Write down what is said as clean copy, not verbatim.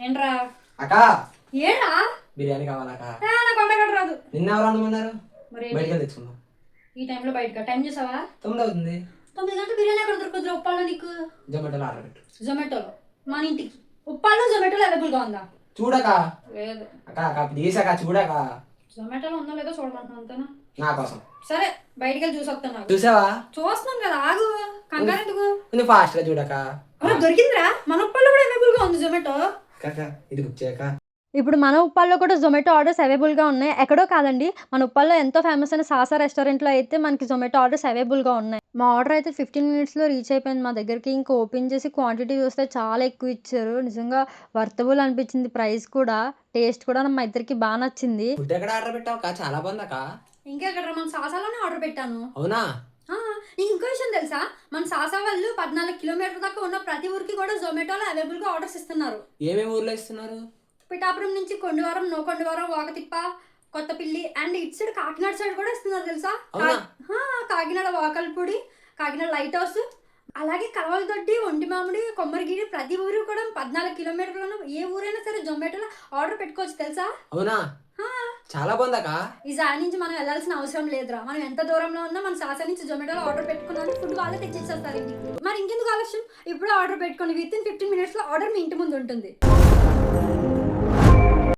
ఏంట్రా అక్క ఏరా బిర్యానీ కావాలక్క. నాకు వంటగట్ట రాదు. నిన్న ఎవరు అనమన్నారు? మరి బయటకి తెచ్చుకుందాం. ఈ టైంలో బయటగా టైం చూసావా? 9 అవుతుంది. 9 గంటల బిర్యానీ ఎక్కడ దొరుకుతుంది ఉప్పాల్లో నీకు? జొమాటోలో ఆర్డర్ పెట్టు. జొమాటోలో మన ఇంటికి ఉప్పాల్లో జొమాటోలో అవైలబుల్ గా ఉందా? చూడక లేదు. అక్క అక్క ప్లీజ్ అక్క చూడక. జొమాటోలో ఉందో లేదో చూడమంటున్నా అంతేనా? నా కోసం. సరే బయటికి వెళ్ళి చూసి వస్తాను. చూసావా? చూస్తున్నాం కదా ఆగు. కంగారు ఎందుకు? నువ్వు ఫాస్ట్ గా చూడక. దొరికిందిరా మన ఉప్పాల్లో కూడా అవైలబుల్ గా ఉంది జొమాటో. అక్క ఇది బుక్ చేయక. ఇప్పుడు మన ఉప్పాల్లో కూడా జొమాటో ఆర్డర్స్ అవైలబుల్గా ఉన్నాయి. ఎక్కడో కాదండి, మన ఉప్పాల్లో ఎంతో ఫేమస్ అయిన సాసా రెస్టారెంట్లో అయితే మనకి జొమాటో ఆర్డర్స్ అవైలబుల్గా ఉన్నాయి. మా ఆర్డర్ అయితే 15 మినిట్స్లో రీచ్ అయిపోయింది మా దగ్గరికి. ఇంకా ఓపెన్ చేసి క్వాంటిటీ చూస్తే చాలా ఎక్కువ ఇచ్చారు. నిజంగా వర్తబుల్ అనిపించింది. ప్రైస్ కూడా, టేస్ట్ కూడా మా ఇద్దరికి బాగా నచ్చింది. ఫుడ్ ఎక్కడ ఆర్డర్ పెట్టావు అక్క? చాలా బాగుంది అక్క. ఇంకెక్కడ మన సాసాలోనే ఆర్డర్ పెట్టాను. అవునా? నీకు ఇంకో విషయం తెలుసా? మన సాసా వాళ్ళు 14 కిలోమీటర్ల దాకా ఉన్న ప్రతి ఊరికి కూడా జొమాటోలో అవైలబుల్గా ఆర్డర్స్ ఇస్తున్నారు. ఏమేమి ఊర్లో ఇస్తున్నారు? పిఠాపురం నుంచి కొండవరం, నోకొండవరం, వాకతిప్ప, కొత్తపల్లి అండ్ ఇటు సైడ్ కాకినాడ సైడ్ కూడా ఇస్తున్నారు తెలుసా? కాకినాడ వాకల్పూడి, కాకినాడ లైట్ హౌస్, అలాగే కలవలదొడ్డి, ఒంటిమామిడి, కొమ్మరిగిరి ప్రతి ఊరు కూడా 14 కిలోమీటర్లను ఏ ఊరైనా సరే జొమాటోలో ఆర్డర్ పెట్టుకోవచ్చు తెలుసా? అవునా? చాలా బాగుందక్క. ఈ సారి నుంచి మనం వెళ్ళాల్సిన అవసరం లేదురా. మనం ఎంత దూరంలో ఉన్నా మన సాసా నుంచి జొమాటోలో ఆర్డర్ పెట్టుకున్నాను, ఫుడ్ వాళ్ళే తెచ్చిచ్చేస్తారు ఇంటికి. మరి ఇంకెందుకు ఆలస్యం? ఇప్పుడే ఆర్డర్ పెట్టుకోండి. విత్ ఇన్ 15 మినిట్స్లో ఆర్డర్ మీ ఇంటి ముందు ఉంటుంది.